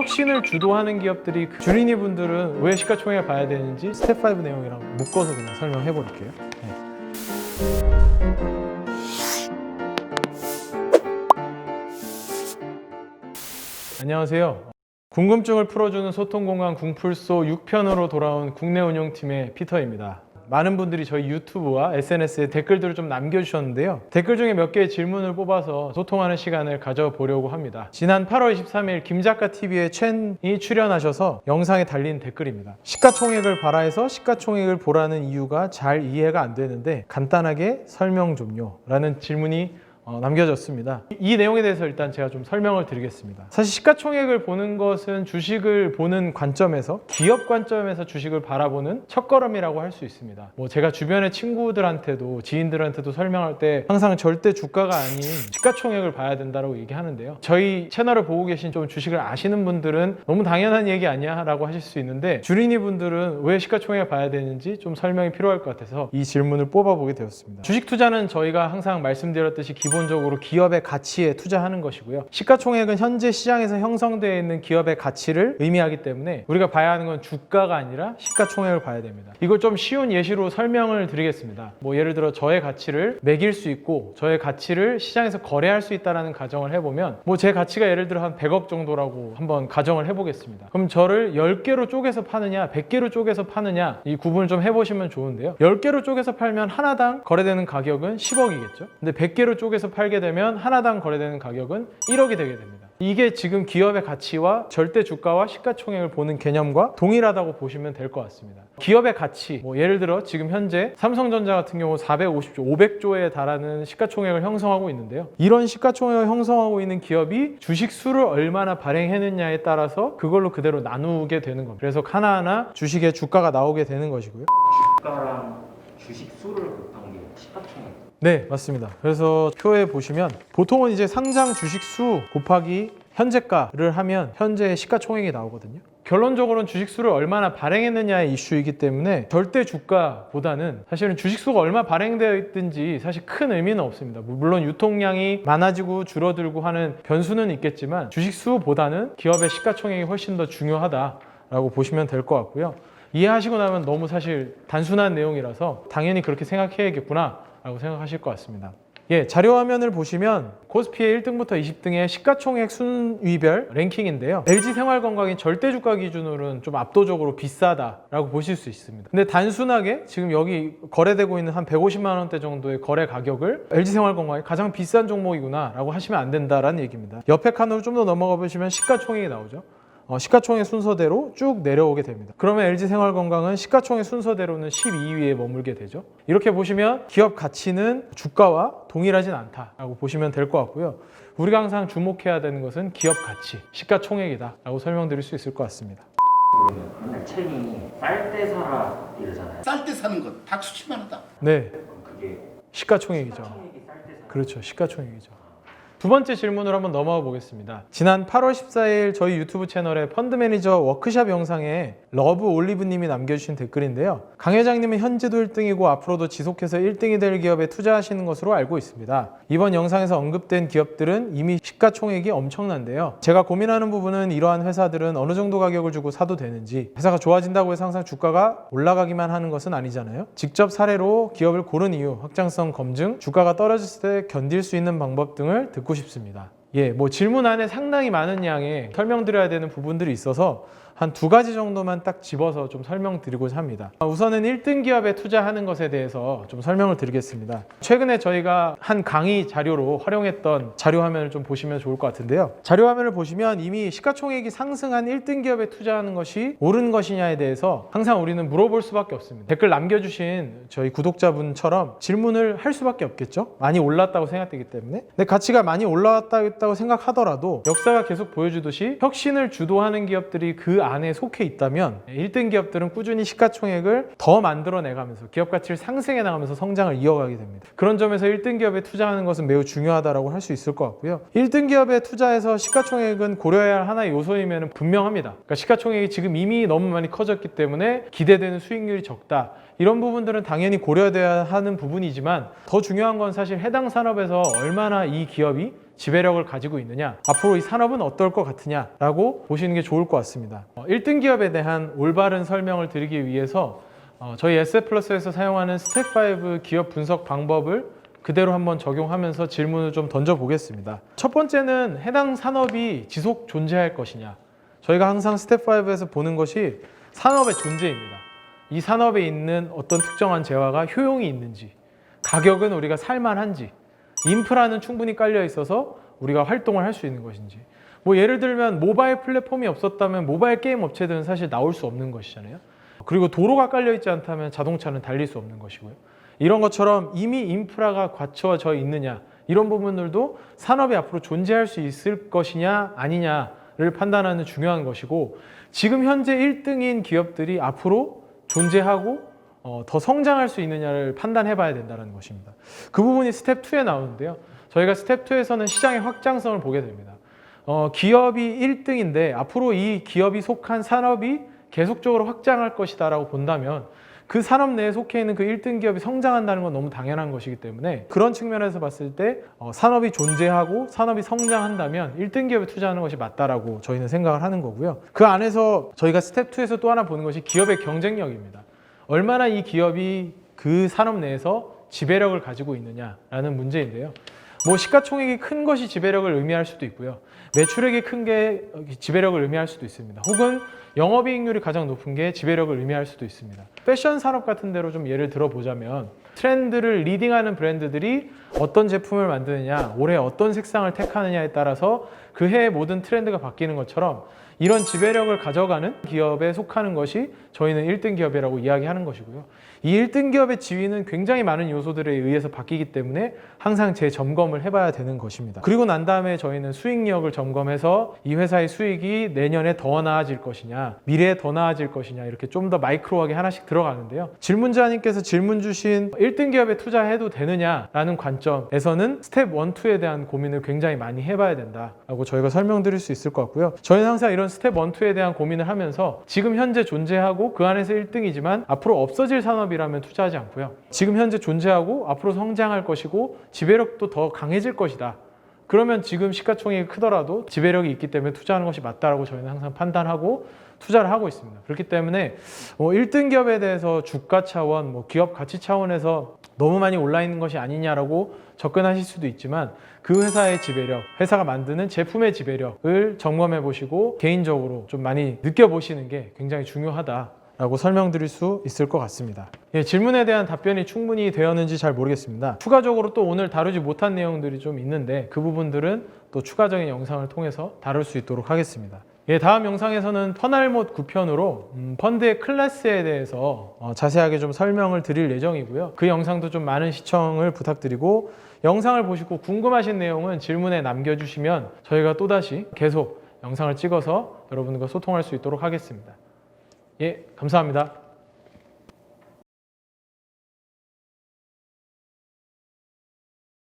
혁신을 주도하는 기업들이 주린이 분들은 왜 시가총액을 봐야 되는지 스텝 5 내용이랑 묶어서 그냥 설명해 볼게요. 안녕하세요. 궁금증을 풀어주는 소통공간 궁풀소 6편으로 돌아온 국내 운영팀의 피터입니다. 많은 분들이 저희 유튜브와 SNS에 댓글들을 좀 남겨주셨는데요. 댓글 중에 몇 개의 질문을 뽑아서 소통하는 시간을 가져보려고 합니다. 지난 8월 23일 김작가TV에 첸이 출연하셔서 영상에 달린 댓글입니다. 시가총액을 봐라 해서 시가총액을 보라는 이유가 잘 이해가 안 되는데 간단하게 설명 좀요 라는 질문이 남겨졌습니다. 이 내용에 대해서 일단 제가 좀 설명을 드리겠습니다. 사실 시가총액을 보는 것은 주식을 보는 관점에서, 기업 관점에서 주식을 바라보는 첫걸음이라고 할 수 있습니다. 제가 주변의 친구들한테도 지인들한테도 설명할 때 항상 절대 주가가 아닌 시가총액을 봐야 된다고 얘기하는데요. 저희 채널을 보고 계신 좀 주식을 아시는 분들은 너무 당연한 얘기 아니야? 라고 하실 수 있는데 주린이 분들은 왜 시가총액을 봐야 되는지 좀 설명이 필요할 것 같아서 이 질문을 뽑아보게 되었습니다. 주식 투자는 저희가 항상 말씀드렸듯이 기본적으로 기업의 가치에 투자하는 것이고요. 시가총액은 현재 시장에서 형성되어 있는 기업의 가치를 의미하기 때문에 우리가 봐야 하는 건 주가가 아니라 시가총액을 봐야 됩니다. 이걸 좀 쉬운 예시로 설명을 드리겠습니다. 예를 들어 저의 가치를 매길 수 있고 저의 가치를 시장에서 거래할 수 있다는 가정을 해보면 제 가치가 예를 들어 한 100억 정도라고 한번 가정을 해보겠습니다. 그럼 저를 10개로 쪼개서 파느냐 100개로 쪼개서 파느냐 이 구분을 좀 해보시면 좋은데요. 10개로 쪼개서 팔면 하나당 거래되는 가격은 10억이겠죠. 근데 100개로 쪼개서 팔게 되면 하나당 거래되는 가격은 1억이 되게 됩니다. 이게 지금 기업의 가치와 절대 주가와 시가총액을 보는 개념과 동일하다고 보시면 될 것 같습니다. 기업의 가치, 예를 들어 지금 현재 삼성전자 같은 경우 450조, 500조에 달하는 시가총액을 형성하고 있는데요. 이런 시가총액을 형성하고 있는 기업이 주식 수를 얼마나 발행했느냐에 따라서 그걸로 그대로 나누게 되는 겁니다. 그래서 하나하나 주식의 주가가 나오게 되는 것이고요. 주가랑 주식 수를 곱한 게 시가총액. 네, 맞습니다. 그래서 표에 보시면 보통은 이제 상장 주식 수 곱하기 현재가를 하면 현재의 시가총액이 나오거든요. 결론적으로는 주식수를 얼마나 발행했느냐의 이슈이기 때문에 절대 주가보다는 사실은 주식수가 얼마 발행되어 있든지 사실 큰 의미는 없습니다. 물론 유통량이 많아지고 줄어들고 하는 변수는 있겠지만 주식수보다는 기업의 시가총액이 훨씬 더 중요하다라고 보시면 될 것 같고요. 이해하시고 나면 너무 사실 단순한 내용이라서 당연히 그렇게 생각해야겠구나 라고 생각하실 것 같습니다. 자료 화면을 보시면 코스피의 1등부터 20등의 시가총액 순위별 랭킹인데요. LG생활건강이 절대주가 기준으로는 좀 압도적으로 비싸다라고 보실 수 있습니다. 근데 단순하게 지금 여기 거래되고 있는 한 150만 원대 정도의 거래 가격을 LG생활건강이 가장 비싼 종목이구나 라고 하시면 안 된다라는 얘기입니다. 옆에 칸으로 좀 더 넘어가 보시면 시가총액이 나오죠. 시가총액 순서대로 쭉 내려오게 됩니다. 그러면 LG생활건강은 시가총액 순서대로는 12위에 머물게 되죠. 이렇게 보시면 기업 가치는 주가와 동일하진 않다라고 보시면 될 것 같고요. 우리가 항상 주목해야 되는 것은 기업 가치, 시가총액이다 라고 설명드릴 수 있을 것 같습니다. 그러면 맨날 첸이 쌀 때 사라 이러잖아요. 쌀 때 사는 건 박수 치면 하다. 네, 그게 시가총액이죠. 시가총액이 쌀 때 사라. 그렇죠, 시가총액이죠. 두 번째 질문으로 한번 넘어가 보겠습니다. 지난 8월 14일 저희 유튜브 채널의 펀드 매니저 워크샵 영상에 러브 올리브님이 남겨주신 댓글인데요. 강 회장님은 현재도 1등이고 앞으로도 지속해서 1등이 될 기업에 투자하시는 것으로 알고 있습니다. 이번 영상에서 언급된 기업들은 이미 시가총액이 엄청난데요. 제가 고민하는 부분은 이러한 회사들은 어느 정도 가격을 주고 사도 되는지, 회사가 좋아진다고 해서 항상 주가가 올라가기만 하는 것은 아니잖아요. 직접 사례로 기업을 고른 이유, 확장성 검증, 주가가 떨어졌을 때 견딜 수 있는 방법 등을 듣고 싶습니다. 질문 안에 상당히 많은 양의 설명드려야 되는 부분들이 있어서 한 두 가지 정도만 딱 집어서 좀 설명드리고자 합니다. 우선은 1등 기업에 투자하는 것에 대해서 좀 설명을 드리겠습니다. 최근에 저희가 한 강의 자료로 활용했던 자료 화면을 좀 보시면 좋을 것 같은데요. 자료 화면을 보시면 이미 시가총액이 상승한 1등 기업에 투자하는 것이 옳은 것이냐에 대해서 항상 우리는 물어볼 수밖에 없습니다. 댓글 남겨주신 저희 구독자분처럼 질문을 할 수밖에 없겠죠. 많이 올랐다고 생각되기 때문에. 근데 가치가 많이 올라왔다고 생각하더라도 역사가 계속 보여주듯이 혁신을 주도하는 기업들이 그 안에 속해 있다면 1등 기업들은 꾸준히 시가총액을 더 만들어내가면서 기업 가치를 상승해 나가면서 성장을 이어가게 됩니다. 그런 점에서 1등 기업에 투자하는 것은 매우 중요하다고 할 수 있을 것 같고요. 1등 기업에 투자해서 시가총액은 고려해야 할 하나의 요소이면 분명합니다. 그러니까 시가총액이 지금 이미 너무 많이 커졌기 때문에 기대되는 수익률이 적다. 이런 부분들은 당연히 고려돼야 하는 부분이지만 더 중요한 건 사실 해당 산업에서 얼마나 이 기업이 지배력을 가지고 있느냐, 앞으로 이 산업은 어떨 것 같으냐라고 보시는 게 좋을 것 같습니다. 1등 기업에 대한 올바른 설명을 드리기 위해서 저희 SF플러스에서 사용하는 스텝5 기업 분석 방법을 그대로 한번 적용하면서 질문을 좀 던져보겠습니다. 첫 번째는 해당 산업이 지속 존재할 것이냐. 저희가 항상 스텝5에서 보는 것이 산업의 존재입니다. 이 산업에 있는 어떤 특정한 재화가 효용이 있는지, 가격은 우리가 살만한지, 인프라는 충분히 깔려 있어서 우리가 활동을 할 수 있는 것인지. 뭐 예를 들면 모바일 플랫폼이 없었다면 모바일 게임 업체들은 사실 나올 수 없는 것이잖아요. 그리고 도로가 깔려 있지 않다면 자동차는 달릴 수 없는 것이고요. 이런 것처럼 이미 인프라가 갖춰져 있느냐, 이런 부분들도 산업이 앞으로 존재할 수 있을 것이냐 아니냐를 판단하는 중요한 것이고, 지금 현재 1등인 기업들이 앞으로 존재하고 더 성장할 수 있느냐를 판단해 봐야 된다는 것입니다. 그 부분이 스텝 2에 나오는데요. 저희가 스텝 2에서는 시장의 확장성을 보게 됩니다. 기업이 1등인데 앞으로 이 기업이 속한 산업이 계속적으로 확장할 것이다라고 본다면 그 산업 내에 속해 있는 그 1등 기업이 성장한다는 건 너무 당연한 것이기 때문에, 그런 측면에서 봤을 때 산업이 존재하고 산업이 성장한다면 1등 기업에 투자하는 것이 맞다라고 저희는 생각을 하는 거고요. 그 안에서 저희가 스텝 2에서 또 하나 보는 것이 기업의 경쟁력입니다. 얼마나 이 기업이 그 산업 내에서 지배력을 가지고 있느냐라는 문제인데요. 뭐 시가총액이 큰 것이 지배력을 의미할 수도 있고요. 매출액이 큰 게 지배력을 의미할 수도 있습니다. 혹은 영업이익률이 가장 높은 게 지배력을 의미할 수도 있습니다. 패션 산업 같은 데로 좀 예를 들어보자면, 트렌드를 리딩하는 브랜드들이 어떤 제품을 만드느냐, 올해 어떤 색상을 택하느냐에 따라서 그 해의 모든 트렌드가 바뀌는 것처럼 이런 지배력을 가져가는 기업에 속하는 것이 저희는 1등 기업이라고 이야기하는 것이고요. 이 1등 기업의 지위는 굉장히 많은 요소들에 의해서 바뀌기 때문에 항상 재점검을 해봐야 되는 것입니다. 그리고 난 다음에 저희는 수익력을 점검해서 이 회사의 수익이 내년에 더 나아질 것이냐, 미래에 더 나아질 것이냐, 이렇게 좀 더 마이크로하게 하나씩 들어가는데요. 질문자님께서 질문 주신 1등 기업에 투자해도 되느냐라는 관점에서는 스텝 1, 2에 대한 고민을 굉장히 많이 해봐야 된다라고 저희가 설명드릴 수 있을 것 같고요. 저희는 항상 이런 스텝 1, 2에 대한 고민을 하면서 지금 현재 존재하고 그 안에서 1등이지만 앞으로 없어질 산업이라면 투자하지 않고요. 지금 현재 존재하고 앞으로 성장할 것이고 지배력도 더 강해질 것이다. 그러면 지금 시가총액이 크더라도 지배력이 있기 때문에 투자하는 것이 맞다라고 저희는 항상 판단하고 투자를 하고 있습니다. 그렇기 때문에 1등 기업에 대해서 주가 차원, 기업 가치 차원에서 너무 많이 올라 있는 것이 아니냐라고 접근하실 수도 있지만, 그 회사의 지배력, 회사가 만드는 제품의 지배력을 점검해 보시고 개인적으로 좀 많이 느껴보시는 게 굉장히 중요하다라고 설명드릴 수 있을 것 같습니다. 질문에 대한 답변이 충분히 되었는지 잘 모르겠습니다. 추가적으로 또 오늘 다루지 못한 내용들이 좀 있는데 그 부분들은 또 추가적인 영상을 통해서 다룰 수 있도록 하겠습니다. 다음 영상에서는 퍼날못 9편으로 펀드의 클래스에 대해서 자세하게 좀 설명을 드릴 예정이고요. 그 영상도 좀 많은 시청을 부탁드리고, 영상을 보시고 궁금하신 내용은 질문에 남겨주시면 저희가 또다시 계속 영상을 찍어서 여러분과 소통할 수 있도록 하겠습니다. 감사합니다.